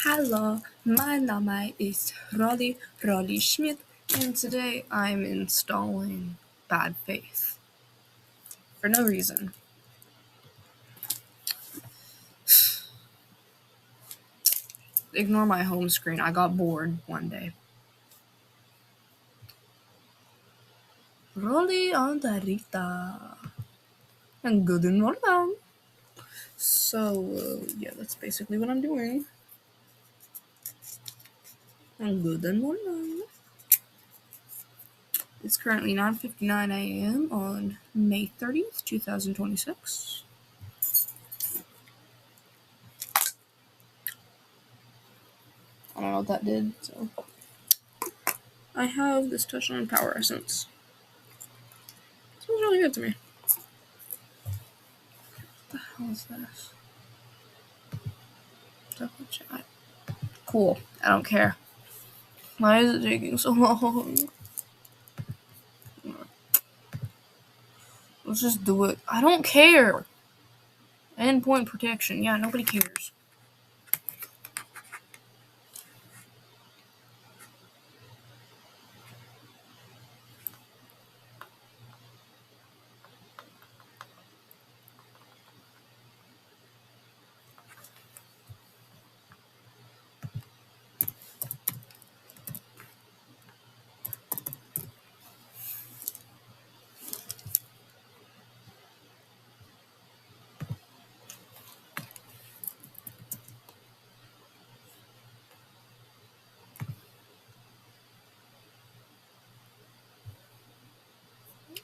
Hello, my name is Rolly Schmidt, and today I'm installing Bad Faith. For no reason. Ignore my home screen, I got bored one day. Rolly Andarita. And good morning. So, yeah, that's basically what I'm doing. And good morning. It's currently 9:59 a.m. on May 30th, 2026. I don't know what that did, so. I have this touch-on power essence. It smells really good to me. What the hell is this? Double chat. Cool. I don't care. Why is it taking so long? Let's just do it. I don't care. Endpoint protection. Yeah, nobody cares.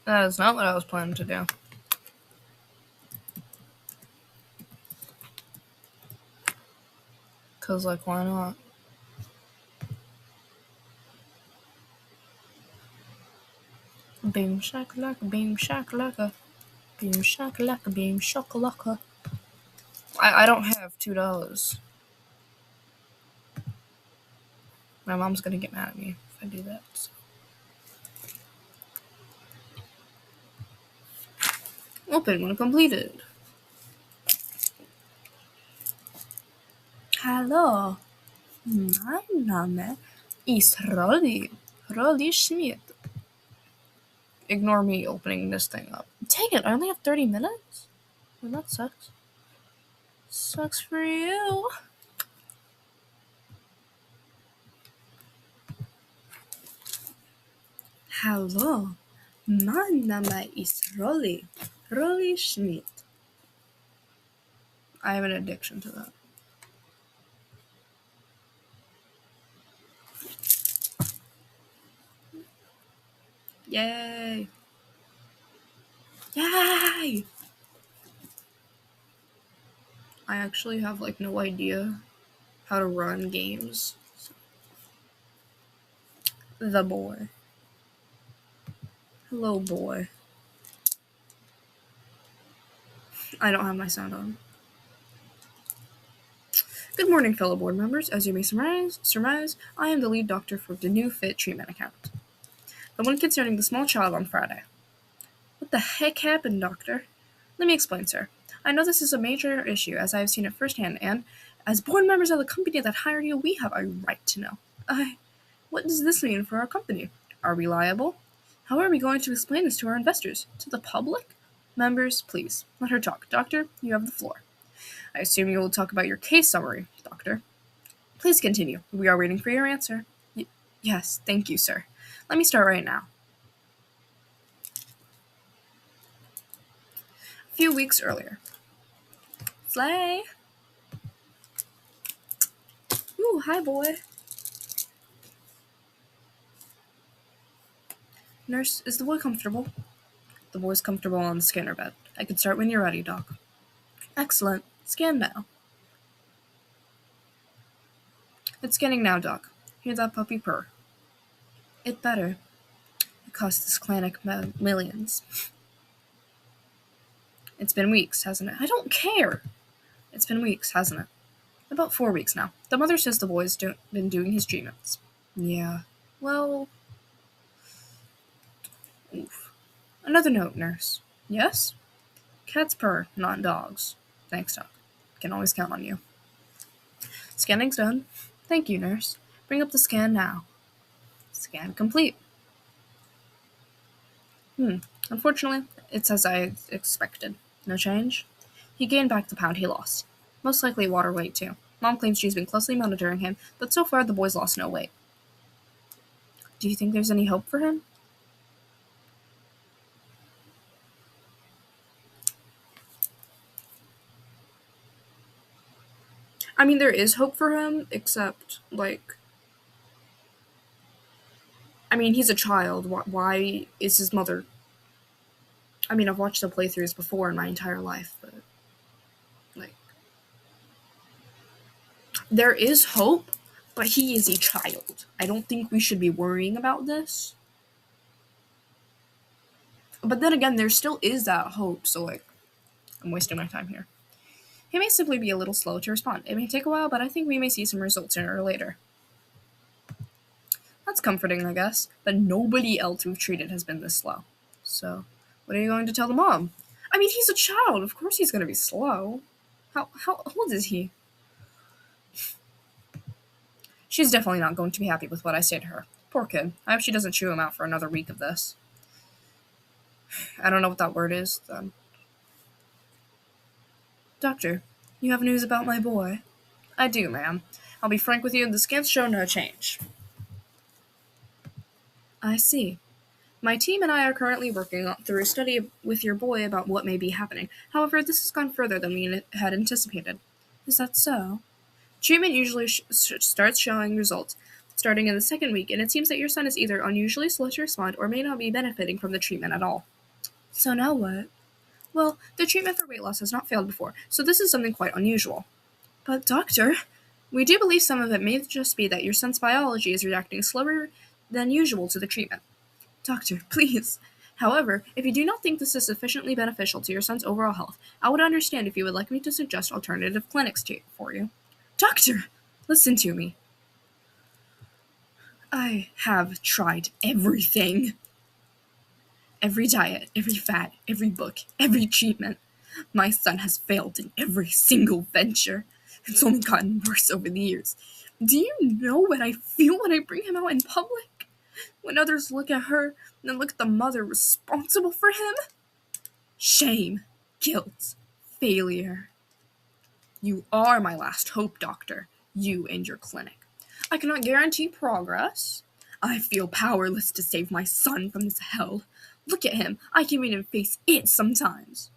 That is not what I was planning to do. Cause like, why not? Beam shakalaka, beam shakalaka, beam shakalaka, beam shakalaka. I don't have $2. My mom's gonna get mad at me if I do that. So. Open when completed. Hello. My name is Rolly Schmidt. Ignore me opening this thing up. Dang it, I only have 30 minutes? Well, that sucks. Sucks for you. Hello, my name is Rolly Schmidt. I have an addiction to that. Yay! Yay! I actually have like no idea how to run games. The boy. Hello, boy. I don't have my sound on. Good morning, fellow board members. As you may surmise, I am the lead doctor for the new Fit treatment account. The one concerning the small child on Friday. What the heck happened, doctor? Let me explain, sir. I know this is a major issue, as I have seen it firsthand, and as board members of the company that hired you, we have a right to know. What does this mean for our company? Are we liable? How are we going to explain this to our investors? To the public? Members, please, let her talk. Doctor, you have the floor. I assume you will talk about your case summary, doctor. Please continue. We are waiting for your answer. Yes, thank you, sir. Let me start right now. A few weeks earlier. Slay! Ooh, hi, boy. Nurse, is the boy comfortable? The boy's comfortable on the scanner bed. I can start when you're ready, Doc. Excellent. Scan now. It's scanning now, Doc. Hear that puppy purr. It better. It cost this clinic millions. It's been weeks, hasn't it? I don't care. It's been weeks, hasn't it? About 4 weeks now. The mother says the boy's been doing his treatments. Yeah. Well... Oof. Another note, nurse. Yes? Cats purr, not dogs. Thanks, Doc. Can always count on you. Scanning's done. Thank you, nurse. Bring up the scan now. Scan complete. Unfortunately, it's as I expected. No change. He gained back the pound he lost. Most likely water weight, too. Mom claims she's been closely monitoring him, but so far the boy's lost no weight. Do you think there's any hope for him? I mean, there is hope for him, except, like, I mean, he's a child. Why is his mother. I mean, I've watched the playthroughs before in my entire life, but, like, there is hope, but he is a child. I don't think we should be worrying about this. But then again, there still is that hope, so, like, I'm wasting my time here. He may simply be a little slow to respond. It may take a while, but I think we may see some results sooner or later. That's comforting, I guess, but nobody else we've treated has been this slow. So, what are you going to tell the mom? I mean, he's a child. Of course he's going to be slow. How old is he? She's definitely not going to be happy with what I say to her. Poor kid. I hope she doesn't chew him out for another week of this. I don't know what that word is, then. Doctor, you have news about my boy? I do, ma'am. I'll be frank with you, the scans show no change. I see. My team and I are currently working through a study with your boy about what may be happening. However, this has gone further than we had anticipated. Is that so? Treatment usually starts showing results starting in the second week, and it seems that your son is either unusually slow to respond or may not be benefiting from the treatment at all. So now what? Well, the treatment for weight loss has not failed before, so this is something quite unusual. But doctor, we do believe some of it may just be that your son's biology is reacting slower than usual to the treatment. Doctor, please. However, if you do not think this is sufficiently beneficial to your son's overall health, I would understand if you would like me to suggest alternative clinics for you. Doctor, listen to me. I have tried everything. Every diet, every fad, every book, every treatment. My son has failed in every single venture. It's only gotten worse over the years. Do you know what I feel when I bring him out in public? When others look at her and then look at the mother responsible for him? Shame, guilt, failure. You are my last hope, doctor. You and your clinic. I cannot guarantee progress. I feel powerless to save my son from this hell. Look at him. I can't even face it sometimes.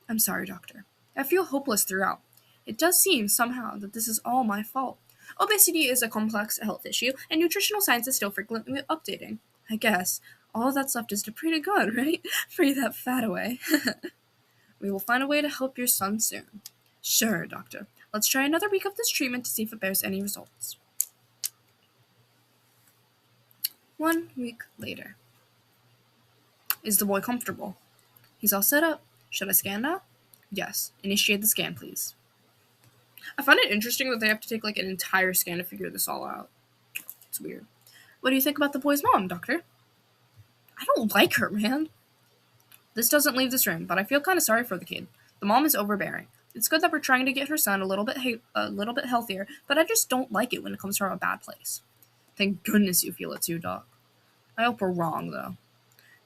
I'm sorry, doctor. I feel hopeless throughout. It does seem somehow that this is all my fault. Obesity is a complex health issue, and nutritional science is still frequently updating. I guess all that's left is to pray to God, right? Pray that fat away. We will find a way to help your son soon. Sure, doctor. Let's try another week of this treatment to see if it bears any results. 1 week later. Is the boy comfortable? He's all set up. Should I scan now? Yes. Initiate the scan, please. I find it interesting that they have to take like an entire scan to figure this all out. It's weird. What do you think about the boy's mom, doctor? I don't like her, man. This doesn't leave this room, but I feel kind of sorry for the kid. The mom is overbearing. It's good that we're trying to get her son a little bit healthier, but I just don't like it when it comes from a bad place. Thank goodness you feel it too, Doc. I hope we're wrong, though.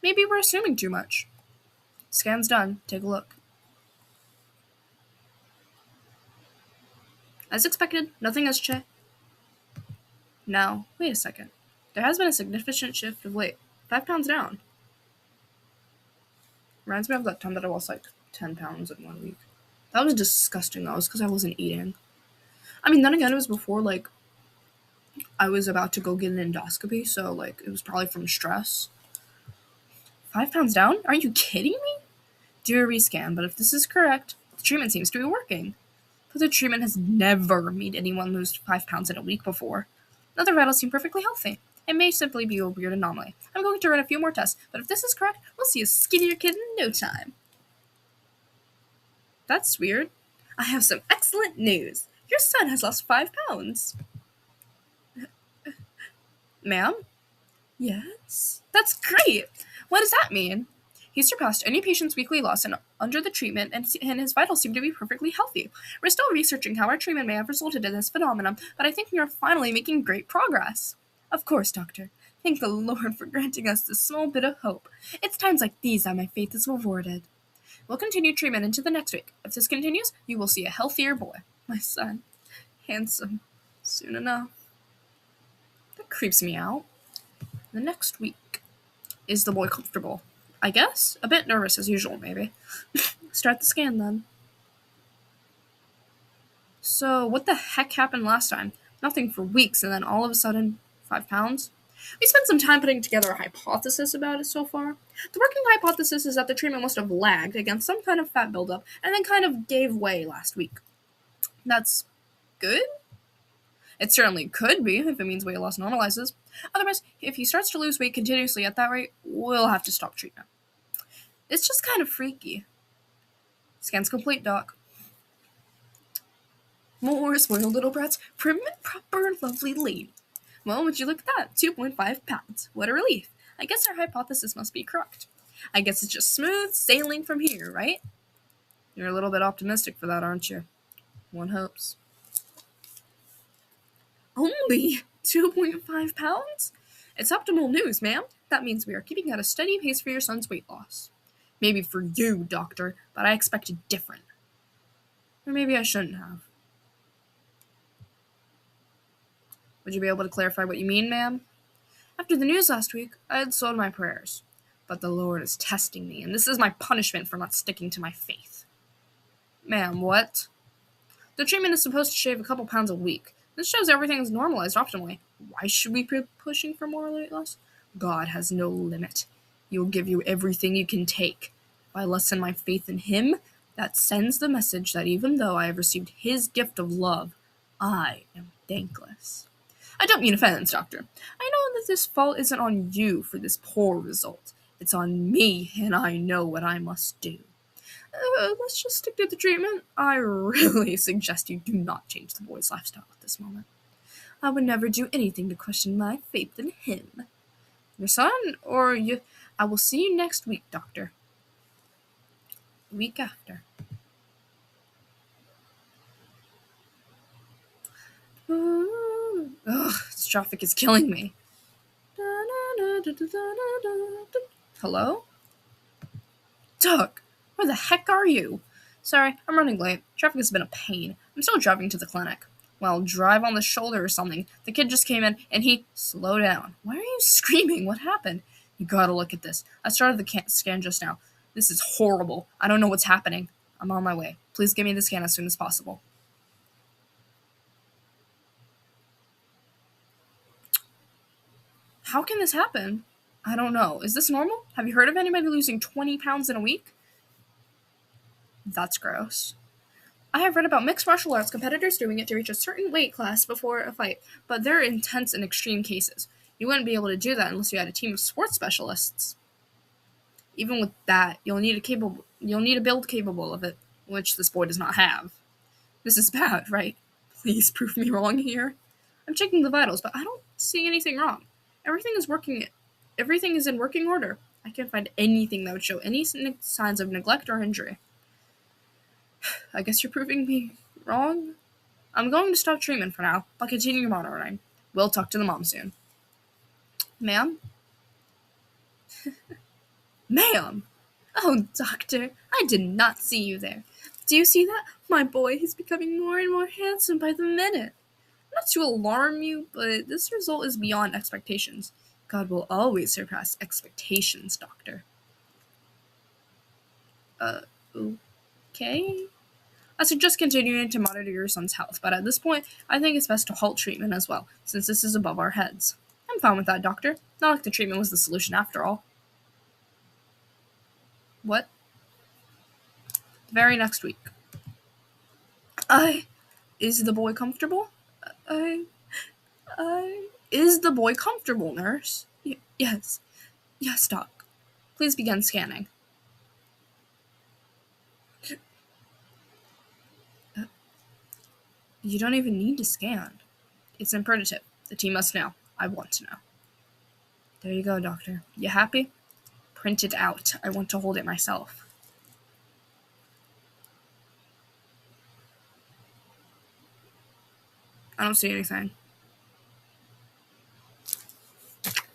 Maybe we're assuming too much. Scan's done. Take a look. As expected, nothing has changed. Now, wait a second. There has been a significant shift of weight. 5 pounds down. Reminds me of that time that I lost like 10 pounds in 1 week. That was disgusting, though. It was because I wasn't eating. I mean, then again, it was before, like, I was about to go get an endoscopy, so, like, it was probably from stress. 5 pounds down? Are you kidding me? Do a rescan, but if this is correct, the treatment seems to be working. But the treatment has never made anyone lose 5 pounds in a week before. Other vitals seem perfectly healthy. It may simply be a weird anomaly. I'm going to run a few more tests, but if this is correct, we'll see a skinnier kid in no time. That's weird. I have some excellent news. Your son has lost 5 pounds. Ma'am? Yes? That's great. What does that mean? He surpassed any patient's weekly loss under the treatment, and his vitals seem to be perfectly healthy. We're still researching how our treatment may have resulted in this phenomenon, but I think we are finally making great progress. Of course, Doctor. Thank the Lord for granting us this small bit of hope. It's times like these that my faith is rewarded. We'll continue treatment into the next week. If this continues, you will see a healthier boy. My son. Handsome. Soon enough. That creeps me out. The next week. Is the boy comfortable? I guess. A bit nervous as usual, maybe. Start the scan then. So, what the heck happened last time? Nothing for weeks, and then all of a sudden, 5 pounds? We spent some time putting together a hypothesis about it so far. The working hypothesis is that the treatment must have lagged against some kind of fat buildup and then kind of gave way last week. That's good? It certainly could be if it means weight loss normalizes. Otherwise, if he starts to lose weight continuously at that rate, we'll have to stop treatment. It's just kind of freaky. Scan's complete, Doc. More spoiled little brats, prim and proper lovely lady. Well, would you look at that? 2.5 pounds. What a relief. I guess our hypothesis must be correct. I guess it's just smooth sailing from here, right? You're a little bit optimistic for that, aren't you? One hopes. Only 2.5 pounds? It's optimal news, ma'am. That means we are keeping at a steady pace for your son's weight loss. Maybe for you, Doctor, but I expected different. Or maybe I shouldn't have. Would you be able to clarify what you mean, ma'am? After the news last week, I had sown my prayers. But the Lord is testing me, and this is my punishment for not sticking to my faith. Ma'am, what? The treatment is supposed to shave a couple pounds a week. This shows everything is normalized optimally. Why should we be pushing for more weight loss? God has no limit. He will give you everything you can take. If I lessen my faith in Him, that sends the message that even though I have received His gift of love, I am thankless. I don't mean offense, Doctor. I know that this fault isn't on you for this poor result. It's on me, and I know what I must do. Let's just stick to the treatment. I really suggest you do not change the boy's lifestyle at this moment. I would never do anything to question my faith in him. Your son, or you? I will see you next week, Doctor. The week after. Ugh, this traffic is killing me. Hello? Doug, where the heck are you? Sorry, I'm running late. Traffic has been a pain. I'm still driving to the clinic. Well, drive on the shoulder or something. The kid just came in, and he... Slow down. Why are you screaming? What happened? You gotta look at this. I started the scan just now. This is horrible. I don't know what's happening. I'm on my way. Please give me the scan as soon as possible. How can this happen? I don't know. Is this normal? Have you heard of anybody losing 20 pounds in a week? That's gross. I have read about mixed martial arts competitors doing it to reach a certain weight class before a fight, but they're intense and extreme cases. You wouldn't be able to do that unless you had a team of sports specialists. Even with that, you'll need a build capable of it, which this boy does not have. This is bad, right? Please prove me wrong here. I'm checking the vitals, but I don't see anything wrong. Everything is in working order. I can't find anything that would show any signs of neglect or injury. I guess you're proving me wrong. I'm going to stop treatment for now, but continue monitoring. We'll talk to the mom soon. Ma'am? Ma'am! Oh, Doctor, I did not see you there. Do you see that? My boy, he's becoming more and more handsome by the minute. Not to alarm you, but this result is beyond expectations. God will always surpass expectations, Doctor. Okay? I suggest continuing to monitor your son's health, but at this point, I think it's best to halt treatment as well, since this is above our heads. I'm fine with that, Doctor. Not like the treatment was the solution after all. What? The very next week. Is the boy comfortable? Is the boy comfortable, nurse? Yes. Yes, Doc. Please begin scanning. You don't even need to scan. It's imperative. The team must know. I want to know. There you go, Doctor. You happy? print it out. I want to hold it myself. I don't see anything.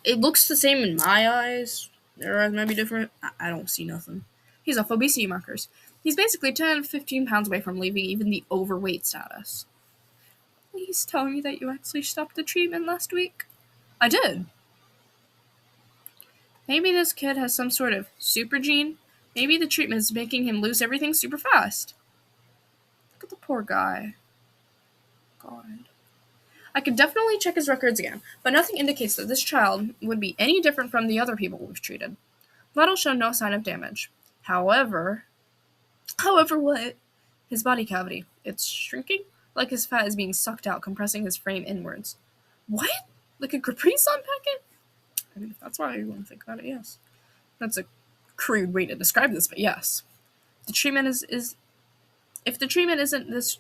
It looks the same in my eyes. Their eyes might be different. I don't see nothing. He's off obesity markers. He's basically 10 15 pounds away from leaving even the overweight status. Please tell me that you actually stopped the treatment last week. I did. Maybe this kid has some sort of super gene. Maybe the treatment is making him lose everything super fast. Look at the poor guy. God. I could definitely check his records again, but nothing indicates that this child would be any different from the other people we've treated. Vitals show no sign of damage. However what? His body cavity. It's shrinking, like his fat is being sucked out, compressing his frame inwards. What? Like a Capri Sun packet? I mean, if that's why you want to think about it, yes. That's a crude way to describe this, but yes. The treatment is if the treatment isn't this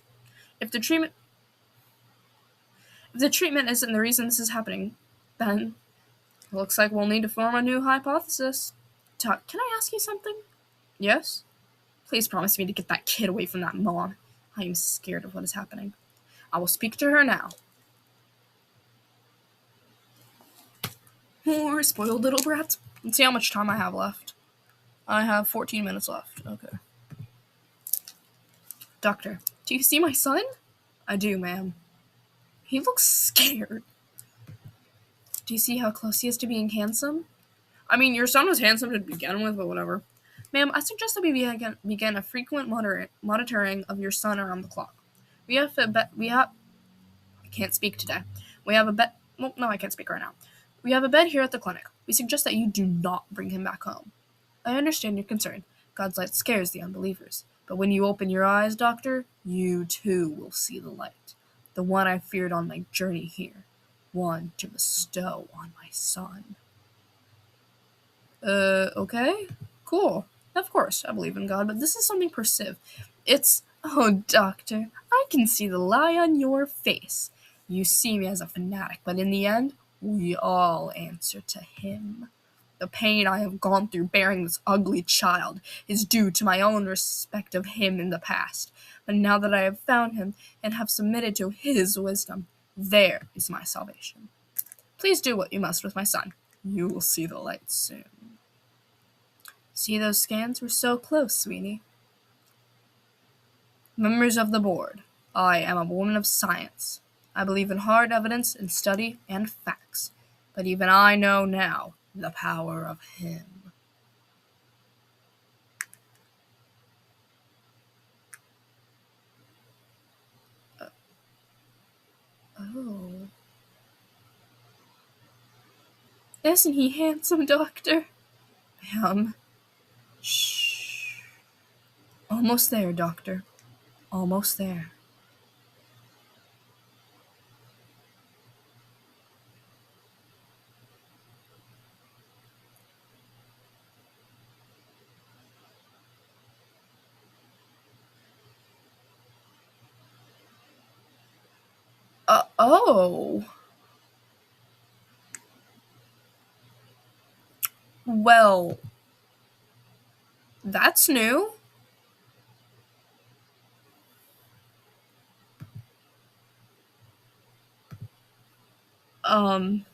if the treatment if the treatment isn't the reason this is happening, then it looks like we'll need to form a new hypothesis. Tuck, can I ask you something? Yes? Please promise me to get that kid away from that mom. I am scared of what is happening. I will speak to her now. More spoiled little brats. Let's see how much time I have left. I have 14 minutes left. Okay. Doctor, do you see my son? I do, ma'am. He looks scared. Do you see how close he is to being handsome? I mean, your son was handsome to begin with, but whatever. Ma'am, I suggest that we begin a frequent monitoring of your son around the clock. I can't speak today. We have a bed. Well, no, I can't speak right now. We have a bed here at the clinic. We suggest that you do not bring him back home. I understand your concern. God's light scares the unbelievers. But when you open your eyes, Doctor, you too will see the light. The one I feared on my journey here. One to bestow on my son. Okay? Cool. Of course, I believe in God, but this is something persive. Oh, Doctor, I can see the lie on your face. You see me as a fanatic, but in the end, we all answer to him. The pain I have gone through bearing this ugly child is due to my own respect of him in the past. But now that I have found him and have submitted to his wisdom, there is my salvation. Please do what you must with my son. You will see the light soon. See those scans? We're so close, sweetie. Members of the board, I am a woman of science. I believe in hard evidence and study and facts. But even I know now the power of him. Oh. Isn't he handsome, Doctor? Shh. Almost there, Doctor. Almost there. Oh. Well, that's new. Um,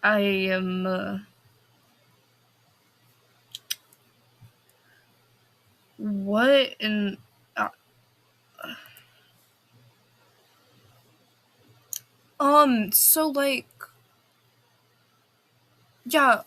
I am, what in, so like, yeah,